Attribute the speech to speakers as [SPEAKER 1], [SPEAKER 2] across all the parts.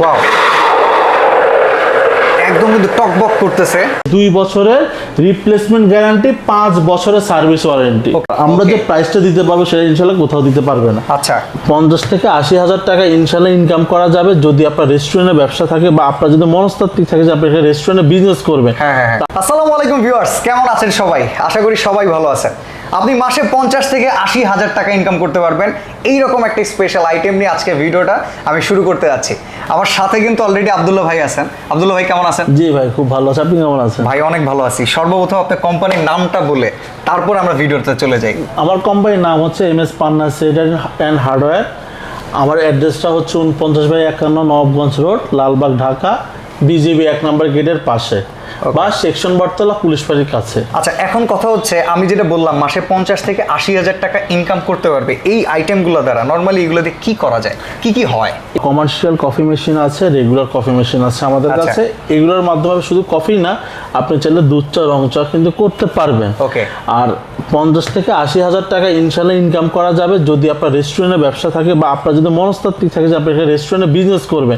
[SPEAKER 1] Wow, একদম কিন্তু টকবক করতেছে।
[SPEAKER 2] 2 বছরের রিপ্লেসমেন্ট গ্যারান্টি, 5 বছরের সার্ভিস ওয়ারেন্টি। আমরা যে প্রাইসটা দিতে পারবো সেটা ইনশাল্লাহ কোথাও দিতে পারবে না।
[SPEAKER 1] আচ্ছা,
[SPEAKER 2] 50 থেকে 80,000 টাকা ইনশাল্লাহ ইনকাম করা যাবে যদি আপনার রেস্টুরেন্টে ব্যবসা থাকে বা আপনার যদি মনস্তাত্ত্বিক থাকে যে আপনি একটা রেস্টুরেন্টে বিজনেস করবেন।
[SPEAKER 1] হ্যাঁ। আসসালামু আলাইকুম ভিউয়ার্স, কেমন আছেন সবাই? আশা করি সবাই ভালো আছেন। আপনি মাসে 50 থেকে 80,000 টাকা ইনকাম করতে পারবেন এইরকম একটা স্পেশাল আইটেম নিয়ে আজকে ভিডিওটা আমি শুরু করতে যাচ্ছি। আমার সাথে কিন্তু অলরেডি আব্দুল্লাহ ভাই আছেন। আব্দুল্লাহ ভাই কেমন আছেন?
[SPEAKER 2] জি ভাই, খুব ভালো আছি। আপনি কেমন আছেন?
[SPEAKER 1] ভাই অনেক ভালো আছি। সর্বপ্রথম আপনার কোম্পানির নামটা বলে তারপর আমরা ভিডিওতে চলে যাই।
[SPEAKER 2] আমার কোম্পানির নাম হচ্ছে MS Panna sanitary and hardware. আমার অ্যাড্রেসটা হচ্ছে 49/51 নবাবগঞ্জ রোড, লালবাগ, ঢাকা, বিজিবি 1 নম্বর গেটের পাশে বা সেকশন বটতলা পুলিশ ফাঁড়ির কাছে।
[SPEAKER 1] আচ্ছা, এখন কথা হচ্ছে আমি যেটা বললাম মাসে 50 থেকে 80,000 টাকা ইনকাম করতে পারবে এই আইটেমগুলো দ্বারা। নর্মালি এগুলো দিয়ে কি করা যায়, কি হয়?
[SPEAKER 2] কমার্শিয়াল কফি মেশিন আছে, রেগুলার কফি মেশিন আছে আমাদের কাছে। এগুলোর মাধ্যমে শুধু কফি না, আপনি চাইলে দুধ চা, রং চা কিন্তু করতে পারবেন।
[SPEAKER 1] ওকে।
[SPEAKER 2] আর 50 থেকে 80,000 টাকা ইনশাল্লাহ ইনকাম করা যাবে যদি আপনার রেস্টুরেন্টে ব্যবসা থাকে বা আপনার যদি মনস্তাত্ত্বিক থাকে যে আপনি একটা রেস্টুরেন্টে বিজনেস করবেন।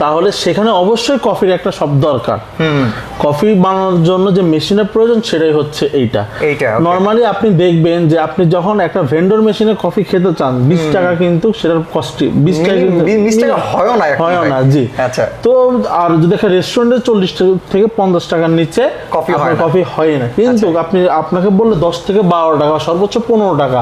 [SPEAKER 2] তাহলে সেখানে অবশ্যই কফির একটা সব দরকার। কফি বানানোর জন্য যে মেশিনের প্রয়োজন সেটাই হচ্ছে এইটা। নর্মালি আপনি দেখবেন যে আপনি যখন একটা ভেন্ডর মেশিনে কফি খেতে চান 20 টাকা, কিন্তু সেটার কস্ট 20 টাকা হয় না। জি।
[SPEAKER 1] আচ্ছা।
[SPEAKER 2] তো আর যদি একটা রেস্টুরেন্টে 40 থেকে 50 টাকার নিচে কফি হয় না, কিন্তু আপনাকে বললে 10 থেকে 12 টাকা, সর্বোচ্চ 15 টাকা,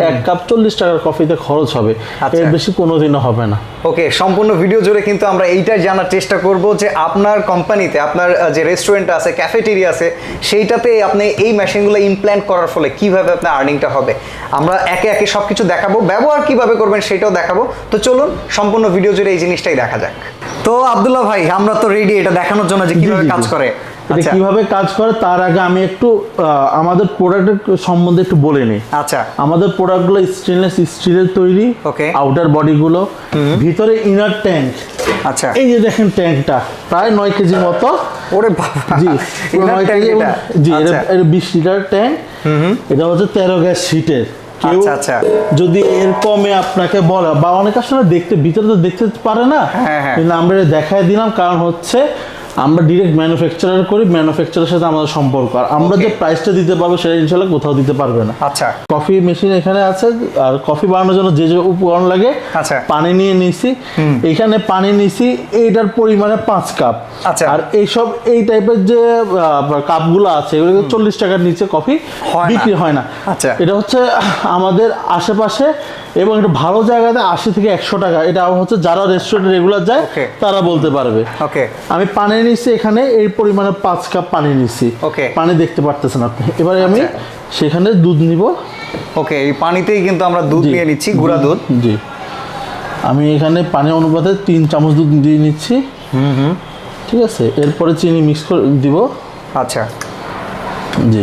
[SPEAKER 2] 1 কাপ 40 টাকার কফিতে খরচ হবে। এর বেশি কোনোদিনও হবে না।
[SPEAKER 1] ওকে, সম্পূর্ণ ভিডিও জুড়ে কিন্তু আমরা এইটাই জানার চেষ্টা করব যে আপনার কোম্পানিতে, আপনার যে রেস্টুরেন্ট আছে, ক্যাফেটেরিয়া আছে, সেইটাতে আপনি এই মেশিনগুলো ইমপ্ল্যান্ট করার ফলে কিভাবে আপনার আর্নিংটা হবে আমরা একে একে সবকিছু দেখাবো, ব্যবহার কিভাবে করবেন সেটাও দেখাবো। তো চলুন সম্পূর্ণ ভিডিও জুড়ে এই জিনিসটাই দেখা যাক। তো আব্দুল্লাহ ভাই, আমরা তো রেডি এটা দেখানোর জন্য যে কিভাবে কাজ করে।
[SPEAKER 2] কিভাবে কাজ করে তার আগে আমি একটু আমাদের প্রোডাক্টের সম্বন্ধে একটু বলে নিই।
[SPEAKER 1] আচ্ছা।
[SPEAKER 2] আমাদের প্রোডাক্টগুলো স্টেনলেস স্টিলের তৈরি।
[SPEAKER 1] ওকে।
[SPEAKER 2] আউটার বডিগুলো, ভিতরে ইনার ট্যাঙ্ক।
[SPEAKER 1] আচ্ছা।
[SPEAKER 2] এই যে দেখেন ট্যাঙ্কটা প্রায় 9 কেজি মতো।
[SPEAKER 1] ওরে বাবা।
[SPEAKER 2] জি, 9 কেজি। জি, এর 20 লিটার ট্যাঙ্ক। এটা হচ্ছে 13 গ্যাস শীটের।
[SPEAKER 1] আচ্ছা।
[SPEAKER 2] যদি এর কমে আপনাকে বলা বা অনেক আসলে দেখতে ভিতরে তো দেখতে পারে না, কিন্তু আমরা দেখাই দিলাম, কারণ হচ্ছে আমরা ডিরেক্ট ম্যানুফ্যাকচারার করি, ম্যানুফ্যাকচারের সাথে আমাদের সম্পর্ক। আর আমরা যে প্রাইসটা দিতে পারবো সেটা ইনশাল্লাহ কোথাও দিতে পারবে না।
[SPEAKER 1] আচ্ছা।
[SPEAKER 2] কফি মেশিন এখানে আছে, আর কফি বানানোর জন্য যে যে উপকরণ লাগে, পানি নিয়ে নিছি। এখানে পানি নিছি এইটার পরিমাণে 5 কাপ।
[SPEAKER 1] আচ্ছা।
[SPEAKER 2] আর এইসব এই টাইপের যে কাপগুলো আছে এগুলো 40 টাকার নিচে কফি বিক্রি হয় না।
[SPEAKER 1] আচ্ছা।
[SPEAKER 2] এটা হচ্ছে আমাদের আশেপাশে এবং একটা ভালো জায়গাতে 80 থেকে 100 টাকা। এটা হচ্ছে যারা রেস্টুরেন্টে রেগুলার যায় তারা বলতে পারবে।
[SPEAKER 1] ওকে।
[SPEAKER 2] আমি পানি নিছি এখানে এই পরিমাণে 5 কাপ পানি নিছি।
[SPEAKER 1] ওকে।
[SPEAKER 2] পানি দেখতে পারতেছেন আপনি। এবারে আমি সেখানে দুধ নিব।
[SPEAKER 1] ওকে, এই পানিতেই কিন্তু আমরা দুধ নিয়ে নিচ্ছি, গুঁড়া দুধ।
[SPEAKER 2] জি, আমি এখানে পানি অনুপাতে 3 চামচ দুধ দিয়ে নিচ্ছি। ঠিক আছে, এরপরে চিনি মিক্স করে দিব।
[SPEAKER 1] আচ্ছা,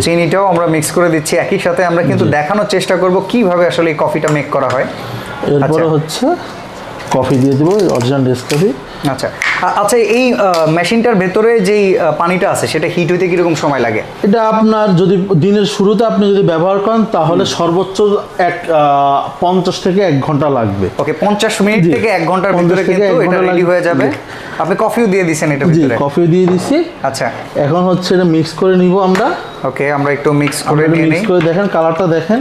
[SPEAKER 1] চিনিটাও আমরা মিক্স করে দিচ্ছি। একই সাথে আমরা কিন্তু দেখানোর চেষ্টা করব কিভাবে আসলে এই কফিটা মেক করা হয়।
[SPEAKER 2] এরপরে হচ্ছে কফি দিয়ে দিব, অরিজিনাল নেসক্যাফে।
[SPEAKER 1] আচ্ছা। এই মেশিনটার ভেতরে যেই পানিটা আছে সেটা হিট হইতে কিরকম সময় লাগে?
[SPEAKER 2] এটা আপনার যদি দিনের শুরুতে আপনি যদি ব্যবহার করেন তাহলে সর্বোচ্চ 50 থেকে 1 ঘন্টা লাগবে।
[SPEAKER 1] ওকে, 50 মিনিট থেকে 1 ঘন্টার ভিতরে কিন্তু এটা রেডি হয়ে যাবে। আপনি কফিও দিয়ে দিয়েছেন এটার ভিতরে?
[SPEAKER 2] জি, কফিও দিয়ে দিয়েছি।
[SPEAKER 1] আচ্ছা,
[SPEAKER 2] এখন হচ্ছে এটা মিক্স করে নিব আমরা।
[SPEAKER 1] ওকে, আমরা একটু মিক্স করে নিয়ে
[SPEAKER 2] মিক্স করে দেখেন, কালারটা দেখেন।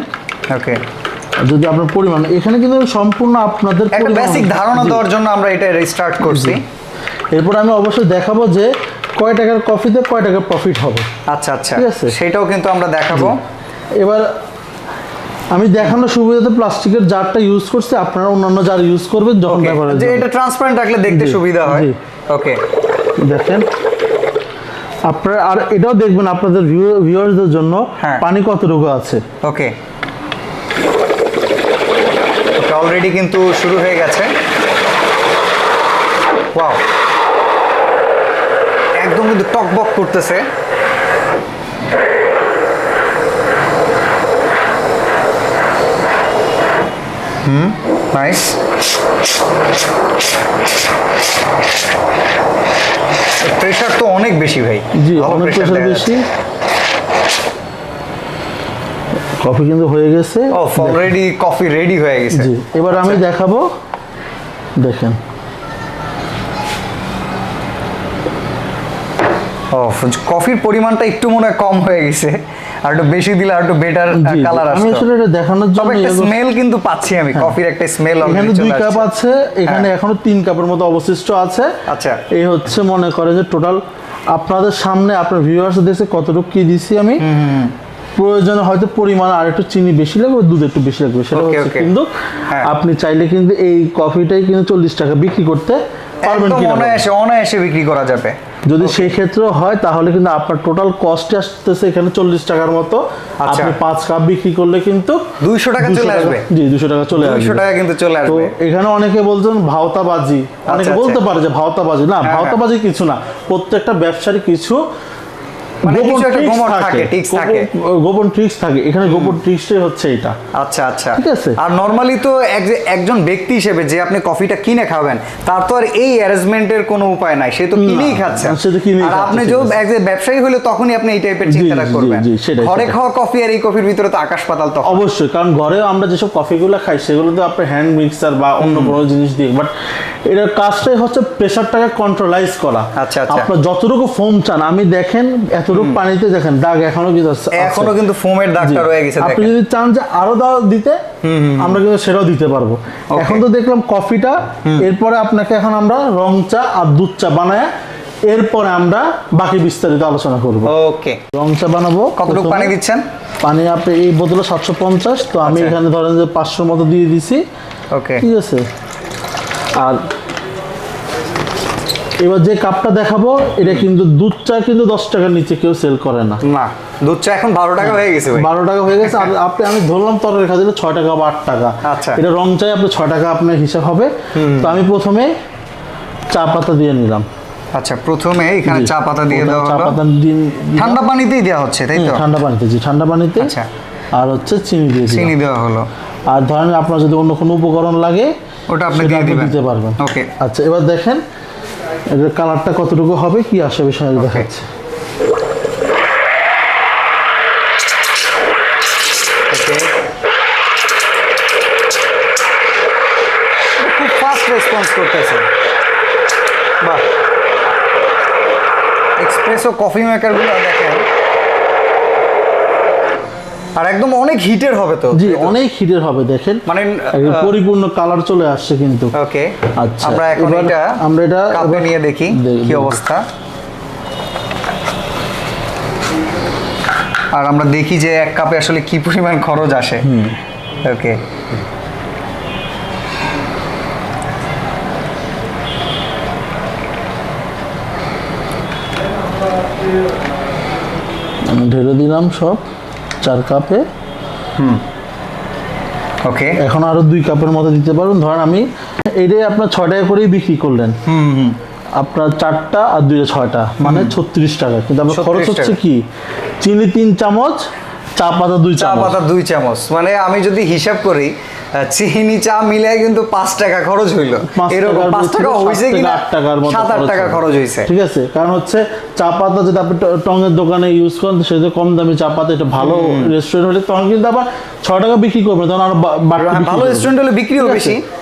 [SPEAKER 1] ওকে,
[SPEAKER 2] যদি আপনার পরিমাণ এখানে কিন্তু সম্পূর্ণ আপনাদের
[SPEAKER 1] একটা বেসিক ধারণা দেওয়ার জন্য আমরা এটা রিস্টার্ট করছি।
[SPEAKER 2] এরপর আমি অবশ্যই দেখাবো যে কয় টাকার কফিতে কয় টাকার প্রফিট হবে।
[SPEAKER 1] আচ্ছা, ঠিক আছে, সেটাও কিন্তু আমরা দেখাবো।
[SPEAKER 2] এবার আমি দেখানোর সুবিধাতে প্লাস্টিকের জারটা ইউজ করছি, আপনারা অন্যান্য জার ইউজ করবেন যখন ব্যবহার
[SPEAKER 1] যে এটা ট্রান্সপারেন্ট রাখলে দেখতে সুবিধা হয়। ওকে,
[SPEAKER 2] দেখেন আপনারা। আর এটাও দেখবেন আপনাদের ভিউয়ারদের জন্য পানি কতটুকু আছে।
[SPEAKER 1] ওকে, অলরেডি কিন্তু শুরু হয়ে গেছে। ওয়াও, একদম কিন্তু টকবক করতেছে। নাইস। প্রেসার তো অনেক বেশি ভাই।
[SPEAKER 2] জি, অনেক প্রেসার বেশি। কফি কিন্তু হয়ে গেছে।
[SPEAKER 1] অলরেডি কফি রেডি হয়ে গেছে।
[SPEAKER 2] জি, এবার আমি দেখাবো। দেখেন
[SPEAKER 1] কফির পরিমাণটা একটু মনে হয় কম হয়ে গেছে, আর একটু বেশি দিলে আর একটু বেটার কালার আসবে।
[SPEAKER 2] আমি আসলে এটা দেখানোর জন্য
[SPEAKER 1] একটা স্মেল কিন্তু পাচ্ছি আমি, কফির একটা স্মেল
[SPEAKER 2] এখানে 2 কাপ আছে, এখানে এখনো 3 কাপের মতো অবশিষ্ট আছে।
[SPEAKER 1] আচ্ছা,
[SPEAKER 2] এই হচ্ছে মনে করে যে টোটাল আপনাদের সামনে আপনার ভিউয়ার্স দেখছে কতটুকু কি দিছি আমি। প্রয়োজনে হয়তো পরিমাণ আর একটু চিনি বেশি লাগবে, দুধ একটু বেশি লাগবে, সেটা হচ্ছে। কিন্তু আপনি চাইলে কিন্তু এই কফিটাই কিন্তু 40 টাকা বিক্রি করতে পারবেন, কিনা
[SPEAKER 1] অনায়াসে বিক্রি করা যাবে।
[SPEAKER 2] যদি সেই ক্ষেত্রে হয় তাহলে কিন্তু আপনার টোটাল কস্ট আসতেছে এখানে 40 টাকার মতো। আপনি 5 কাপ বিক্রি করলে কিন্তু
[SPEAKER 1] 200 টাকা চলে আসবে।
[SPEAKER 2] জি, 200 টাকা চলে আসবে,
[SPEAKER 1] 200 টাকা কিন্তু চলে আসবে।
[SPEAKER 2] তো এখানে অনেকে বলছেন ভাওতাবাজি, অনেকে বলতে পারে যে ভাওতাবাজি না, ভাওতাবাজি কিছু না। প্রত্যেকটা ব্যবসারই কিছু গোপন ট্রিক্স থাকে, এখানে গোপন ট্রিক্সটাই হচ্ছে এটা।
[SPEAKER 1] আচ্ছা আচ্ছা,
[SPEAKER 2] ঠিক আছে।
[SPEAKER 1] আর নরমালি তো একজন ব্যক্তি হিসেবে যে আপনি কফিটা কিনে খাবেন, তার তো আর এই অ্যারেঞ্জমেন্টের কোনো উপায় নাই, সে তো কিনেই খাচ্ছে। আর আপনি যে ব্যবসায়ী হলে তখনই আপনি এই টাইপের চিন্তাটা করবেন। ঘরে খাওয়া কফি আর এই কফির ভিতরে তো আকাশ পাতাল। তো
[SPEAKER 2] অবশ্যই, কারণ ঘরে আমরা যেসব কফিগুলো খাই সেগুলো তো আপনার হ্যান্ড মিক্সার বা অন্য কোনো জিনিস দিয়ে, বাট এটার কাজটাই হচ্ছে প্রেসারটাকে কন্ট্রোলাইজ করা।
[SPEAKER 1] আচ্ছা আচ্ছা,
[SPEAKER 2] আপনার যতটুকু ফোম চান, আমি দেখেন এতটুকু পানিতে দেখেন দাগ এখনো কিন্তু
[SPEAKER 1] ফোমের দাগটা রয়ে গেছে।
[SPEAKER 2] আপনি যদি চান যে আরো দাও দিতে, আমরা কিন্তু সেটাও দিতে পারবো। এখন তো দেখলাম কফিটা, এরপরে আপনাকে এখন আমরা রং চা আর দুধ চা বানায়, এরপরে আমরা বাকি বিস্তারিত আলোচনা করব।
[SPEAKER 1] ওকে,
[SPEAKER 2] রং চা বানাবো।
[SPEAKER 1] কতটুকু পানি দিচ্ছেন?
[SPEAKER 2] পানি আপনি এই বোতলে 750, তো আমি এখানে ধরেন যে 500 মতো দিয়ে দিছি।
[SPEAKER 1] ওকে,
[SPEAKER 2] ঠিক আছে। আর এবার যে কাপটা দেখাবো, এটা কিন্তু দুধ চা কিন্তু 10 টাকার নিচে কেউ সেল করে না।
[SPEAKER 1] না, দুধ চা এখন 12 টাকা হয়ে গেছে।
[SPEAKER 2] 12 টাকা হয়ে গেছে। আর আমি ধরলাম তরকারি খাওয়া দিলে 6 টাকা বা 8 টাকা।
[SPEAKER 1] আচ্ছা,
[SPEAKER 2] এটা রং চাই আপনি 6 টাকা আপনার হিসাব হবে। তো আমি প্রথমে চা পাতা দিয়ে নিলাম।
[SPEAKER 1] আচ্ছা, প্রথমে এখানে চা পাতা দিয়ে দেওয়া হলো।
[SPEAKER 2] চা পাতা
[SPEAKER 1] ঠান্ডা পানিতেই দেওয়া হচ্ছে, তাই তো?
[SPEAKER 2] ঠান্ডা পানিতে, জি ঠান্ডা পানিতে।
[SPEAKER 1] আচ্ছা,
[SPEAKER 2] আর হচ্ছে চিনি
[SPEAKER 1] দেওয়া হলো।
[SPEAKER 2] আর ধরেন আপনার যদি অন্য কোনো উপকরণ লাগে
[SPEAKER 1] ওটা আপনি দিয়ে দিতে পারবেন। ওকে,
[SPEAKER 2] আচ্ছা, এবার দেখেন এর কালারটা কতটুকু হবে, কি আসে বিষয় দেখাচ্ছে।
[SPEAKER 1] খুব ফাস্ট রেসপন্স করতেছে। বাহ, এক্সপ্রেসো কফি মেকারগুলো দেখেন, আর একদম অনেক হিটের হবে তো।
[SPEAKER 2] জি, অনেক হিটের হবে। দেখেন মানে পরিপূর্ণ কালার চলে আসছে কিন্তু।
[SPEAKER 1] ওকে,
[SPEAKER 2] আচ্ছা,
[SPEAKER 1] আমরা এখন এটা কাপে নিয়ে দেখি কি অবস্থা। আর আমরা দেখি যে এক কাপে আসলে কি পরিমাণ খরচ আসে। ওকে,
[SPEAKER 2] আমি ঢেলে দিলাম সব 4 কাপে।
[SPEAKER 1] ওকে,
[SPEAKER 2] এখন আরো 2 কাপের মতো দিতে পারবেন। ধরেন আমি এইটাই আপনার 6 টাকা করেই বিক্রি করলেন, আপনার 4টা আর 2টা 6টা, মানে 36 টাকা। কিন্তু আপনার খরচ হচ্ছে কি, চিনি 3 চামচ, চা পাতা 2 চামচ।
[SPEAKER 1] মানে আমি যদি হিসাব করি চিনি চা মিলে কিন্তু 5 টাকা খরচ হইলো। এরকম 5 টাকা হইছে কিনা 7-8 টাকা খরচ হইছে।
[SPEAKER 2] ঠিক আছে, কারণ হচ্ছে চা পাতা যদি আপনি টঙের দোকানে ইউজ করেন, সেটা কম দামি চা পাতা, এটা ভালো রেস্টুরেন্ট হলে তখন কিন্তু আবার 6 টাকা বিক্রি করবেন, তখন আরো
[SPEAKER 1] ভালো রেস্টুরেন্ট হলে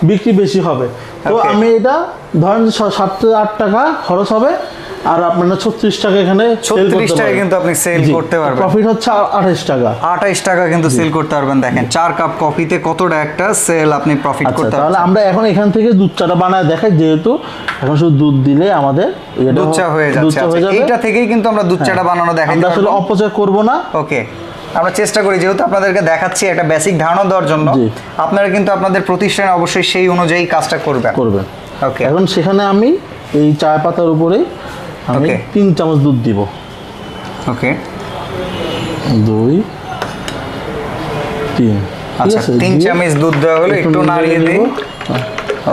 [SPEAKER 1] বিক্রি
[SPEAKER 2] বেশি হবে। তো আমি এটা ধরেন 7-8 টাকা খরচ হবে, আর আপনার 36 টাকা এখানে
[SPEAKER 1] 36 টাকা কিন্তু আপনি সেল করতে পারবেন।
[SPEAKER 2] প্রফিট হচ্ছে 28 টাকা।
[SPEAKER 1] 28 টাকা কিন্তু সেল করতে পারবেন। দেখেন 4 কাপ কফিতে কতটা একটা সেল আপনি প্রফিট করতে পারবেন।
[SPEAKER 2] তাহলে আমরা এখন এখান থেকে দুধ চাটা বানায় দেখাই, যেহেতু এখন শুধু দুধ দিলে আমাদের
[SPEAKER 1] দুধ চা হয়ে যাচ্ছে। এইটা থেকেই কিন্তু আমরা দুধ চাটা বানানো দেখাই।
[SPEAKER 2] আমরা আসলে অপচয় করব না।
[SPEAKER 1] ওকে, আমরা চেষ্টা করি যেহেতু আপনাদেরকে দেখাচ্ছি একটা বেসিক ধারণা দেওয়ার জন্য, আপনারা কিন্তু আপনাদের প্রতিষ্ঠানে অবশ্যই সেই অনুযায়ী কাজটা করবেন। ওকে,
[SPEAKER 2] এখন সেখানে আমি এই চা পাতার উপরে আমি 3 চামচ দুধ দিব।
[SPEAKER 1] ওকে,
[SPEAKER 2] 2 3।
[SPEAKER 1] আচ্ছা, 3 চামচ দুধ দেওয়া হলো, একটু নাড়িয়ে দেই।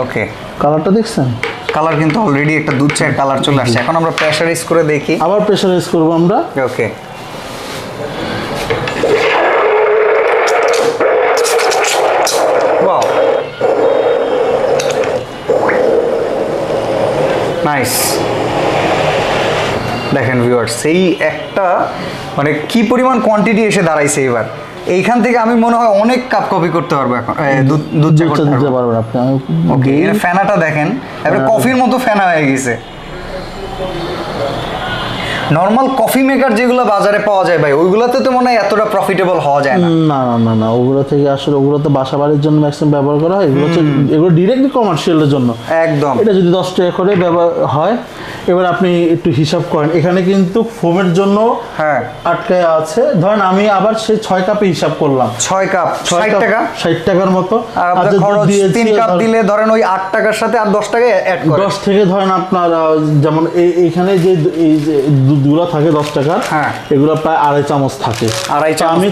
[SPEAKER 1] ওকে,
[SPEAKER 2] কালারটা দেখছেন?
[SPEAKER 1] কালার কিন্তু অলরেডি একটা দুধ চায়ের কালার চলে আসছে। এখন আমরা প্রেসারাইজ করে দেখি।
[SPEAKER 2] আবার প্রেসারাইজ করব আমরা।
[SPEAKER 1] ওকে, ওয়াও, নাইস। দেখেন ভিউয়ার্স, সেই একটা মানে কি পরিমাণ কোয়ান্টিটি এসে দাঁড়াইছে। এবার এইখান থেকে আমি মনে হয় অনেক কাপ কফি করতে পারবো এখন, দুধ চা করতে পারবো আপনি। ওকে, এর ফেনাটা দেখেন, এবার কফির মতো ফেনা হয়ে গেছে। নরমাল কফি মেকার যেগুলো বাজারে পাওয়া যায় ভাই, ওইগুলোতে তো মনে হয় এতটা প্রফিটেবল হওয়া যায় না।
[SPEAKER 2] না না না না, ওগুলো থেকে আসলে ওগুলো তো বাসা বাড়ির জন্য ম্যাক্সিমাম ব্যবহার করা হয়, এগুলো হচ্ছে এগুলো ডিরেক্টলি কমার্শিয়ালের জন্য
[SPEAKER 1] একদম।
[SPEAKER 2] এটা যদি 10 টাকা করে ব্যবহার হয়, এবার আপনি একটু হিসাব করেন, এখানে কিন্তু ফোমের জন্য
[SPEAKER 1] হ্যাঁ
[SPEAKER 2] আটকায় আছে। ধরেন আমি আবার সেই 6 কাপে হিসাব করলাম,
[SPEAKER 1] 6 কাপ 60 টাকা,
[SPEAKER 2] 60 টাকার মতো।
[SPEAKER 1] আর আপনার খরচ 3 কাপ দিলে ধরেন ওই 8 টাকার সাথে আর 10 টাকা অ্যাড করে,
[SPEAKER 2] 10 থেকে ধরেন আপনার যেমন এইখানে যে এই যে দুধগুলো থাকে 10 টাকার,
[SPEAKER 1] হ্যাঁ
[SPEAKER 2] এগুলো প্রায় 2.5 চামচ থাকে। আমি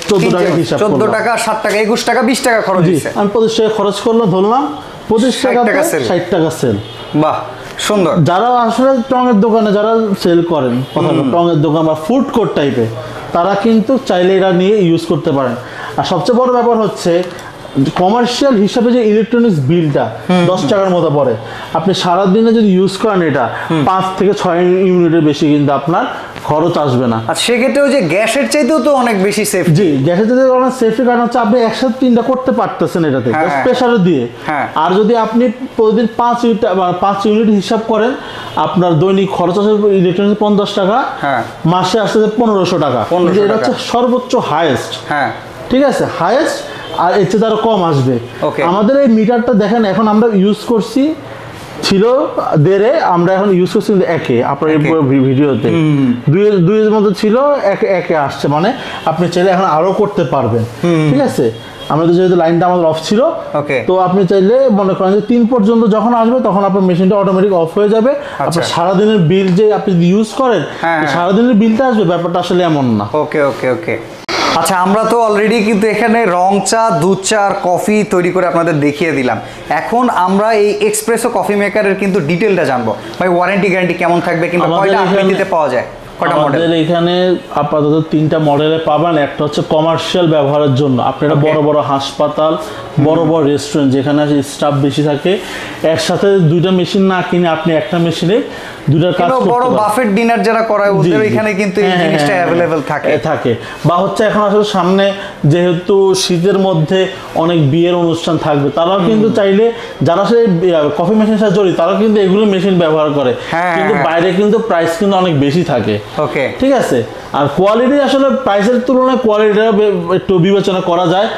[SPEAKER 2] 14 টাকা হিসাব করলাম,
[SPEAKER 1] 14 টাকা 7 টাকা 21 টাকা 20 টাকা খরচ হচ্ছে।
[SPEAKER 2] আমি 25 টাকা খরচ করলাম, ধরলাম 25 টাকা 60 টাকা সেল।
[SPEAKER 1] বাহ সুন্দর।
[SPEAKER 2] যারা আসলে টঙের দোকানে যারা সেল করেন, টঙের দোকান বা ফুড কোর্ট টাইপের, তারা কিন্তু চাইলে এরা নিয়ে ইউজ করতে পারেন। আর সবচেয়ে বড় ব্যাপার হচ্ছে কমার্শিয়াল হিসাবে যে ইলেকট্রনিক্স বিলটা 10 টাকার মতো পড়ে, আপনি সারাদিনে যদি ইউজ করেন এটা 5 থেকে 6 ইউনিটের বেশি কিন্তু আপনার খরচ আসবে না।
[SPEAKER 1] আর সেক্ষেত্রে ওই যে গ্যাসের চাইতেও তো অনেক বেশি সেফ।
[SPEAKER 2] জি, গ্যাসের চাইতে অনেক সেফটি, কারণ হচ্ছে আপনি একসাথে 3টা করতে পারতেছেন এটাতে প্রেসারে দিয়ে। আর যদি আপনি প্রতিদিন 5 ইউনিট হিসাব করেন, আপনার দৈনিক খরচ আছে ইলেকট্রনিক্স 50 টাকা, মাসে আসছে 1500 টাকা। এটা হচ্ছে সর্বোচ্চ হাইয়েস্ট। হ্যাঁ ঠিক আছে, হাইয়েস্ট। আর এর চেয়ে আরো কম আসবে। আমাদের এই মিটারটা দেখেন, এখন আমরা ইউজ করছি, ছিল 1.5, আমরা এখন ইউজ করছি 1-এ। আপনার এই ভিডিওতে 2-এর মধ্যে ছিল, 1-এ আসছে, মানে আপনি চাইলে এখন আরো করতে পারবেন। ঠিক আছে, আমাদের যেহেতু লাইনটা আমাদের অফ ছিল, তো আপনি চাইলে মনে করেন যে 3 পর্যন্ত যখন আসবে তখন আপনার মেশিনটা অটোমেটিক অফ হয়ে যাবে। আপনার সারাদিনের বিল যে আপনি ইউজ করেন, সারাদিনের বিলটা আসবে, ব্যাপারটা আসলে এমন না।
[SPEAKER 1] ওকে ওকে ওকে। আচ্ছা, আমরা তো অলরেডি কিন্তু এখানে রং চা, দুধ চা আর কফি তৈরি করে আপনাদের দেখিয়ে দিলাম। এখন আমরা এই এক্সপ্রেসো কফি মেকারের কিন্তু ডিটেলটা জানবো। ভাই ওয়ারেন্টি গ্যারান্টি কেমন থাকবে, কিংবা কয়টা আকৃতিতে পাওয়া যায়?
[SPEAKER 2] আমাদের এখানে আপাতত 3টা মডেলে পাবেন। একটা হচ্ছে কমার্শিয়াল ব্যবহারের জন্য, আপনারা বড় বড় হাসপাতাল, বড় বড় রেস্টুরেন্ট যেখানে স্টাফ বেশি থাকে, একসাথে 2টা মেশিন না কিনে আপনি একটা মেশিনে 2টার কাজ করতে পারেন।
[SPEAKER 1] বড় বাফেট ডিনার যারা করায় ওদের এখানে কিন্তু এই জিনিসটা अवेलेबल থাকে।
[SPEAKER 2] বা হচ্ছে এখন আসলে সামনে যেহেতু শীতের মধ্যে অনেক বিয়ের অনুষ্ঠান থাকবে, তারাও কিন্তু চাইলে, যারা আসলে কফি মেশিনের সাথে জড়িত, তারা কিন্তু এগুলো মেশিন ব্যবহার করে, কিন্তু বাইরে কিন্তু প্রাইস কিন্তু অনেক বেশি থাকে। ওকে ঠিক আছে। আর কোয়ালিটি আসলে প্রাইসের তুলনায় কোয়ালিটিটা একটু বিবেচনা করা যায়,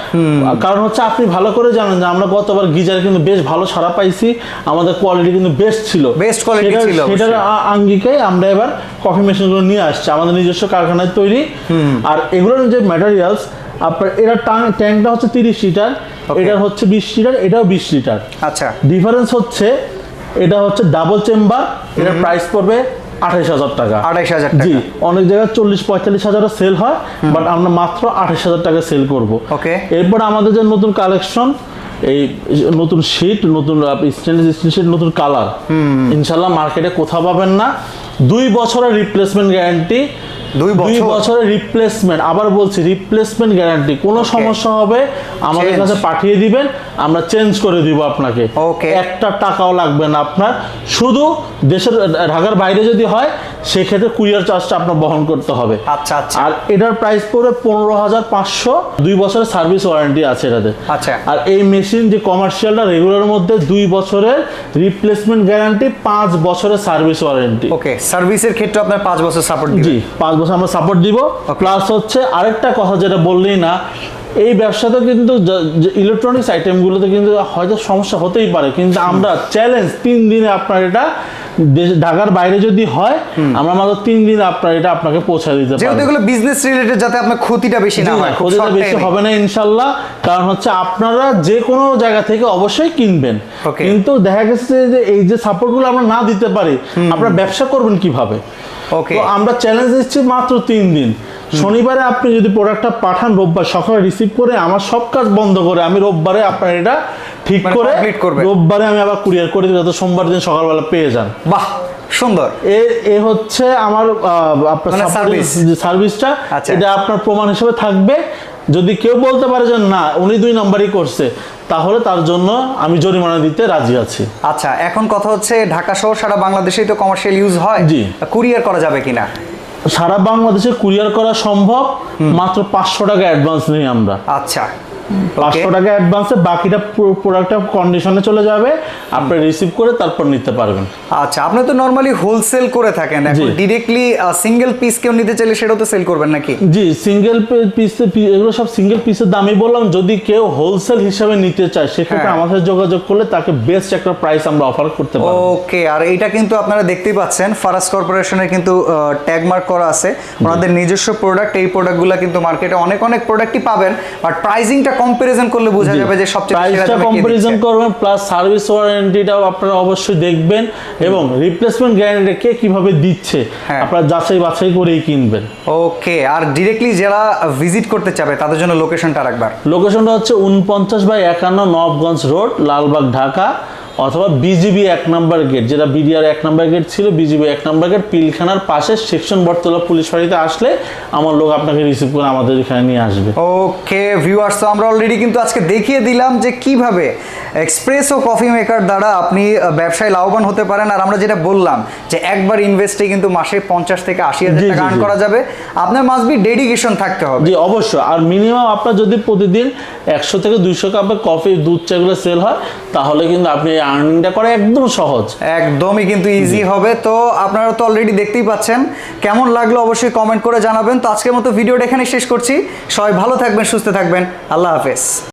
[SPEAKER 2] কারণ হচ্ছে আপনি ভালো করে জানেন যে আমরা গতবার গিজার কিন্তু বেশ ভালো সাড়া পাইছি, আমাদের কোয়ালিটি কিন্তু বেস্ট ছিল, বেস্ট কোয়ালিটি ছিল। সেটার আঙ্গিকে আমরা এবার কফি মেশিনগুলো নিয়ে আসছি আমাদের নিজস্ব কারখানায় তৈরি। আর এগুলোর যে ম্যাটেরিয়ালস, আপনার এটা ট্যাঙ্কটা হচ্ছে 30 লিটার, এটা হচ্ছে 20 লিটার, এটাও 20 লিটার। আচ্ছা, ডিফারেন্স হচ্ছে এটা হচ্ছে ডাবল চেম্বার, এটার প্রাইস পড়বে 28,000 টাকা। 28,000 টাকা। জি, অনেক জায়গায় 40-45 হাজারে সেল হয়, বাট আমরা মাত্র 28,000 টাকা সেল করব। ওকে। এরপর আমাদের যে নতুন কালেকশন, এই নতুন শীট, নতুন স্টেনলেস স্টিল শীট, নতুন কালার, ইনশাল্লাহ মার্কেটে কোথাও পাবেন না। 2 বছরের রিপ্লেসমেন্ট গ্যারান্টি, 2 বছরের রিপ্লেসমেন্ট, আবার বলছি রিপ্লেসমেন্ট গ্যারান্টি। কোনো সমস্যা হবে আমাদের কাছে পাঠিয়ে দিবেন, আমরা চেঞ্জ করে দিব আপনাকে। একটা টাকাও লাগবে না আপনার, শুধু দেশের ঢাকার বাইরে যদি হয় সেক্ষেত্রে কুরিয়ার চার্জটা আপনার বহন করতে হবে। আচ্ছা আচ্ছা। আর এটার প্রাইস পড়বে 15,500, 2 বছরের সার্ভিস ওয়ারেন্টি আছে এটাতে। আচ্ছা। আর এই মেশিন যে কমার্শিয়ালটা রেগুলার মধ্যে 2 বছরের রিপ্লেসমেন্ট গ্যারান্টি, 5 বছরের সার্ভিস ওয়ারেন্টি। ওকে, সার্ভিসের ক্ষেত্রে আপনার 5 বছর সাপোর্ট দিবেন? জি, 5 বছর আমরা সাপোর্ট দিব। প্লাস হচ্ছে আরেকটা কথা যেটা বললেই না, এই ব্যবসাতে কিন্তু ইলেকট্রনিক্স আইটেমগুলোতে কিন্তু হয়তো সমস্যা হতেই পারে, কিন্তু আমরা চ্যালেঞ্জ 3 দিনে আপনার এটা ঢাকার বাইরে যদি হয়, আমরা মাত্র 3 দিনে আপনার এটা আপনাকে পৌঁছে দিতে পারবো। যেহেতু এগুলো বিজনেস রিলেটেড, যাতে আপনার ক্ষতিটা বেশি না হয়। ক্ষতিটা বেশি হবে না ইনশাআল্লাহ, কারণ হচ্ছে আপনারা যে কোনো জায়গা থেকে অবশ্যই কিনবেন, কিন্তু দেখা গেছে যে এই যে সাপোর্টগুলো আমরা না দিতে পারি, আপনারা ব্যবসা করবেন কিভাবে? ওকে, তো আমরা চ্যালেঞ্জ দিচ্ছি মাত্র 3 দিন। শনিবারে আপনি যদি প্রোডাক্টটা পাঠান, রোববার সকালে রিসিভ করে আমার সব কাজ বন্ধ করে আমি রোববারে আপনার এটা ঠিক করে রোববারে আমি আবার কুরিয়ার করে দিই, যাতে সোমবার দিন সকালবেলা পেয়ে যান। বাহ, সুন্দর। এ হচ্ছে আমার আপনার সার্ভিসটা, এটা আপনার প্রমাণ হিসেবে থাকবে। যদি কেউ বলতে পারে যে না উনি 2 নম্বরই করছে, তাহলে তার জন্য আমি জরিমানা দিতে রাজি আছি। আচ্ছা, এখন কথা হচ্ছে ঢাকা সহ সারা বাংলাদেশেই তো কমার্শিয়াল ইউজ হয়। জি, কুরিয়ার করা যাবে কিনা? সারা বাংলাদেশে কুরিয়ার করা সম্ভব, মাত্র 500 টাকা অ্যাডভান্স নেই আমরা। আচ্ছা, 500 টাকা অ্যাডভান্সে, বাকিটা প্রোডাক্টটা কন্ডিশনে চলে যাবে, আপনি রিসিভ করে তারপর নিতে পারবেন।
[SPEAKER 1] আচ্ছা, আপনি তো নরমালি হোলসেল করে থাকেন, এখন ডাইরেক্টলি সিঙ্গেল পিস কেউ নিতে চাইলে সেটাও তো সেল করবেন নাকি?
[SPEAKER 2] জি, সিঙ্গেল পিস, এগুলো সব সিঙ্গেল পিসের দামই বললাম। যদি কেউ হোলসেল হিসাবে নিতে চায় সেক্ষেত্রে আমাদের যোগাযোগ করলে তাকে বেস্ট একটা প্রাইস আমরা অফার করতে পারবো।
[SPEAKER 1] ওকে, আর এইটা কিন্তু আপনারা দেখতেই পাচ্ছেন ফারাজ কর্পোরেশনের কিন্তু ট্যাগ মার্ক করা আছে, ওনাদের নিজস্ব প্রোডাক্ট। এই প্রোডাক্টগুলো কিন্তু মার্কেটে অনেক প্রোডাক্টই পাবেন, বাট প্রাইসিংটা কম্পারিজন করলে বোঝা যাবে যে সবচেয়ে
[SPEAKER 2] প্রাইসটা কম্পারিজন করবেন, প্লাস সার্ভিস ওয়ারেন্টিটাও আপনারা অবশ্যই দেখবেন, এবং রিপ্লেসমেন্ট গ্যারান্টি কে কিভাবে দিচ্ছে আপনারা যাচাই বাছাই করেই কিনবেন।
[SPEAKER 1] ওকে, আর ডাইরেক্টলি যারা ভিজিট করতে চাবে তাদের জন্য লোকেশনটা রাখবার। ওকে ভিউয়ার্স, তো আমরা অলরেডি কিন্তু আজকে দেখিয়ে দিলাম যে কিভাবে এক্সপ্রেসো কফি মেকার দ্বারা আপনি ব্যবসায় লাভবান হতে পারেন। আর আমরা যেটা বললাম যে একবার ইনভেস্টে কিন্তু মাসে 50 থেকে 80,000 টাকা আর্ন করা যাবে। আপনার মাস্ট বি ডেডিকেশন থাকতে হবে।
[SPEAKER 2] জি অবশ্যই, আর মিনিমাম আপনার যদি প্রতিদিন 100 থেকে 200 কাপের কফি, দুধ, চাগুলো সেল হয়, তাহলে কিন্তু আপনি আর্নিংটা করা একদম সহজ,
[SPEAKER 1] একদমই কিন্তু ইজি হবে। তো আপনারা তো অলরেডি দেখতেই পাচ্ছেন, কেমন লাগলো অবশ্যই কমেন্ট করে জানাবেন। তো আজকের মতো ভিডিওটা এখানে শেষ করছি। সবাই ভালো থাকবেন, সুস্থ থাকবেন, আল্লাহ হাফেজ।